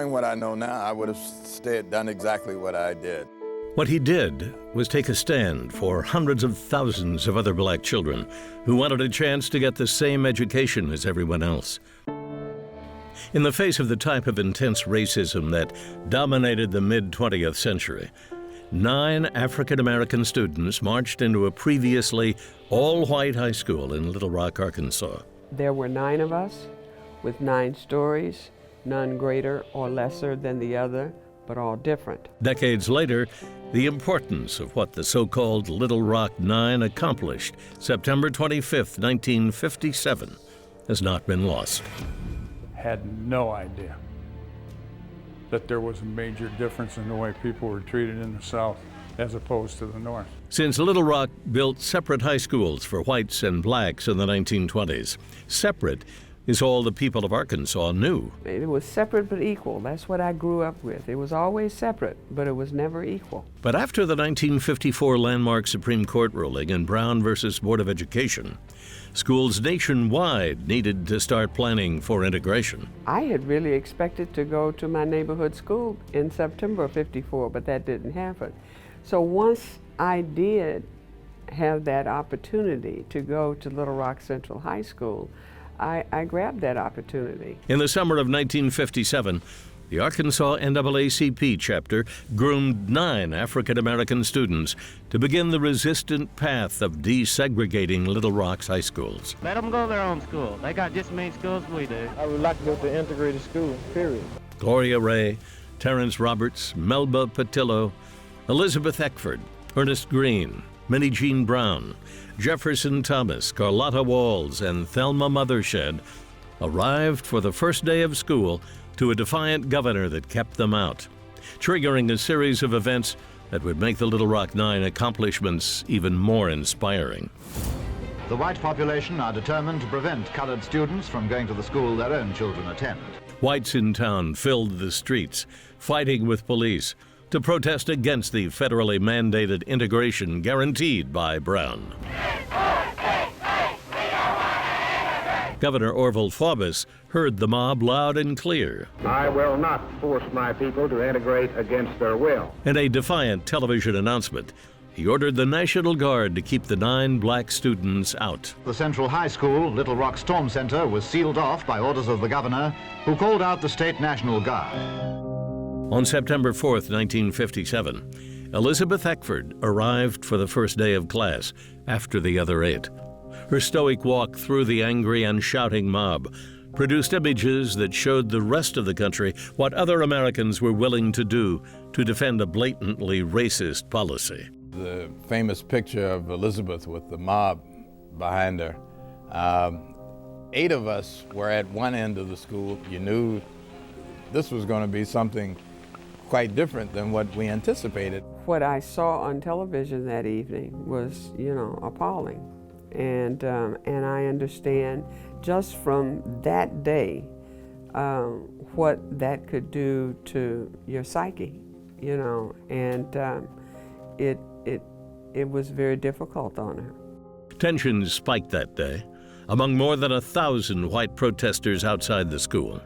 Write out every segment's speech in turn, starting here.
knowing what I know now, I would have done exactly what I did. What he did was take a stand for hundreds of thousands of other black children who wanted a chance to get the same education as everyone else. In the face of the type of intense racism that dominated the mid-20th century, 9 African-American students marched into a previously all-white high school in Little Rock, Arkansas. There were 9 of us with 9 stories, none greater or lesser than the other, but all different. Decades later, the importance of what the so-called Little Rock Nine accomplished September 25th, 1957, has not been lost. Had no idea that there was a major difference in the way people were treated in the South as opposed to the North. Since Little Rock built separate high schools for whites and blacks in the 1920s, separate is all the people of Arkansas knew. It was separate but equal. That's what I grew up with. It was always separate, but it was never equal. But after the 1954 landmark Supreme Court ruling in Brown versus Board of Education, schools nationwide needed to start planning for integration. I had really expected to go to my neighborhood school in September of '54, but that didn't happen. So once I did have that opportunity to go to Little Rock Central High School, I grabbed that opportunity. In the summer of 1957, the Arkansas NAACP chapter groomed 9 African-American students to begin the resistant path of desegregating Little Rock's high schools. Let them go to their own school. They got just as many schools as we do. I would like to go to integrated school, period. Gloria Ray, Terrence Roberts, Melba Patillo, Elizabeth Eckford, Ernest Green, Minnie Jean Brown, Jefferson Thomas, Carlotta Walls, and Thelma Mothershed arrived for the first day of school to a defiant governor that kept them out, triggering a series of events that would make the Little Rock Nine accomplishments even more inspiring. The white population are determined to prevent colored students from going to the school their own children attend. Whites in town filled the streets, fighting with police to protest against the federally mandated integration guaranteed by Brown. Governor Orville Faubus heard the mob loud and clear. I will not force my people to integrate against their will. In a defiant television announcement, he ordered the National Guard to keep the 9 black students out. The Central High School, Little Rock Storm Center, was sealed off by orders of the governor, who called out the state National Guard. On September 4th, 1957, Elizabeth Eckford arrived for the first day of class after the other 8. Her stoic walk through the angry and shouting mob produced images that showed the rest of the country what other Americans were willing to do to defend a blatantly racist policy. The famous picture of Elizabeth with the mob behind her. 8 of us were at one end of the school. You knew this was going to be something quite different than what we anticipated. What I saw on television that evening was, appalling. And I understand just from that day what that could do to your psyche, and it was very difficult on her. Tensions spiked that day among more than 1,000 white protesters outside the school.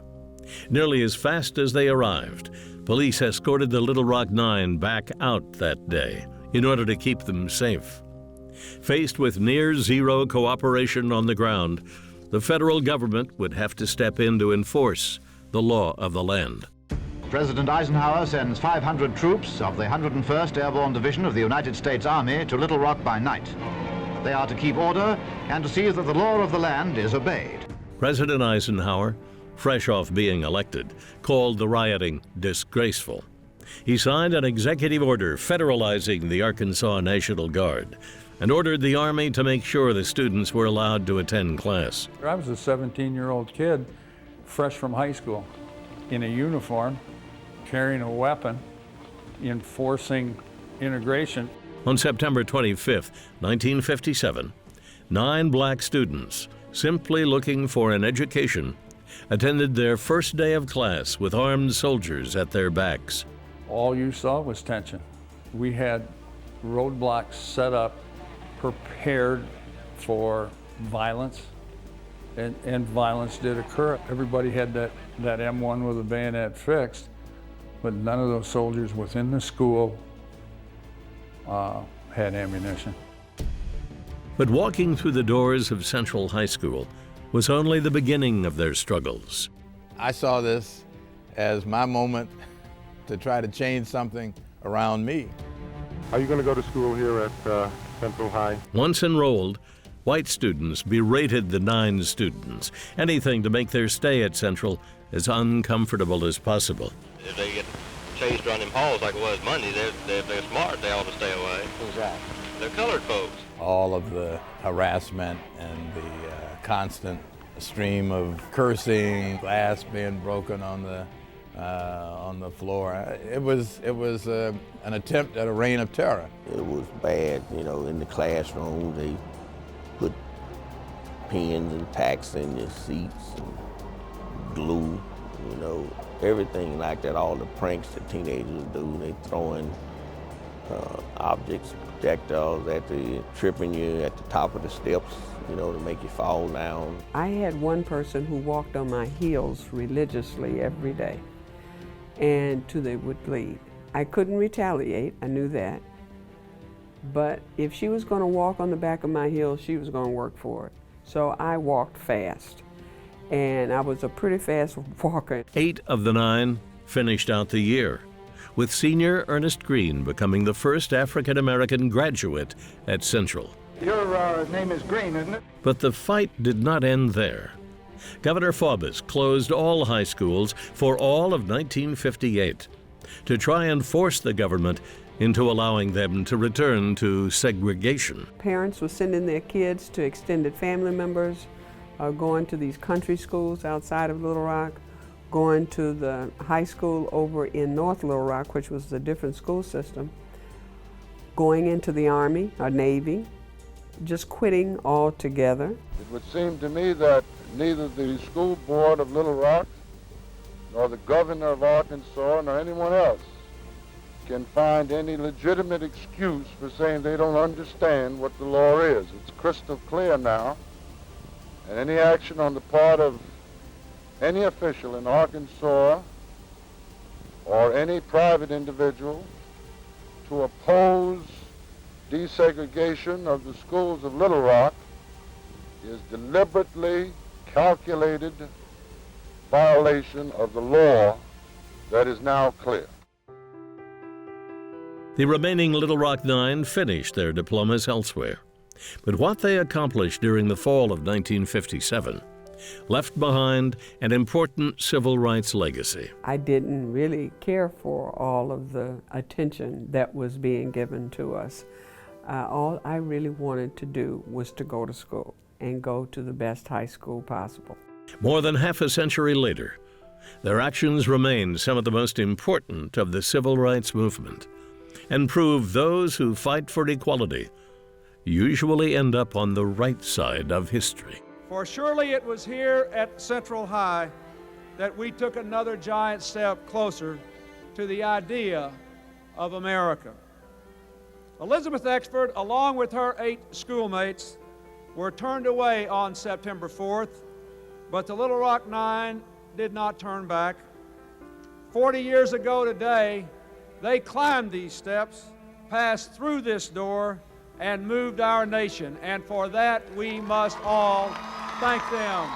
Nearly as fast as they arrived, police escorted the Little Rock Nine back out that day in order to keep them safe. Faced with near-zero cooperation on the ground, the federal government would have to step in to enforce the law of the land. President Eisenhower sends 500 troops of the 101st Airborne Division of the United States Army to Little Rock by night. They are to keep order and to see that the law of the land is obeyed. President Eisenhower, fresh off being elected, called the rioting disgraceful. He signed an executive order federalizing the Arkansas National Guard and ordered the Army to make sure the students were allowed to attend class. I was a 17-year-old kid, fresh from high school, in a uniform, carrying a weapon, enforcing integration. On September 25th, 1957, 9 black students, simply looking for an education, attended their first day of class with armed soldiers at their backs. All you saw was tension. We had roadblocks set up, prepared for violence, and violence did occur. Everybody had that M1 with a bayonet fixed, but none of those soldiers within the school had ammunition. But walking through the doors of Central High School was only the beginning of their struggles. I saw this as my moment to try to change something around me. Are you going to go to school here at Central High? Once enrolled, white students berated the 9 students, anything to make their stay at Central as uncomfortable as possible. If they get chased around them halls like it was Monday, they're smart, they ought to stay away. Who's that? They're colored folks. All of the harassment and the constant stream of cursing, glass being broken on the floor. It was an attempt at a reign of terror. It was bad, you know, in the classroom. They put pins and tacks in your seats and glue, you know, everything like that. All the pranks that teenagers do, they throwing objects, projectiles at the, tripping you at the top of the steps, you know, to make you fall down. I had one person who walked on my heels religiously every day, and till they would bleed. I couldn't retaliate, I knew that, but if she was going to walk on the back of my heels, she was going to work for it. So I walked fast, and I was a pretty fast walker. 8 of the 9 finished out the year, with senior Ernest Green becoming the first African-American graduate at Central. Your name is Green, isn't it? But the fight did not end there. Governor Faubus closed all high schools for all of 1958 to try and force the government into allowing them to return to segregation. Parents were sending their kids to extended family members, going to these country schools outside of Little Rock, going to the high school over in North Little Rock, which was a different school system, going into the Army or Navy, just quitting altogether. It would seem to me that neither the school board of Little Rock, nor the governor of Arkansas, nor anyone else can find any legitimate excuse for saying they don't understand what the law is. It's crystal clear now, and any action on the part of any official in Arkansas or any private individual to oppose desegregation of the schools of Little Rock is deliberately calculated violation of the law that is now clear. The remaining Little Rock 9 finished their diplomas elsewhere, but what they accomplished during the fall of 1957 left behind an important civil rights legacy. I didn't really care for all of the attention that was being given to us. All I really wanted to do was to go to school and go to the best high school possible. More than half a century later, their actions remain some of the most important of the civil rights movement and prove those who fight for equality usually end up on the right side of history. For surely it was here at Central High that we took another giant step closer to the idea of America. Elizabeth Eckford, along with her 8 schoolmates, were turned away on September 4th, but the Little Rock 9 did not turn back. 40 years ago today, they climbed these steps, passed through this door, and moved our nation, and for that we must all thank them.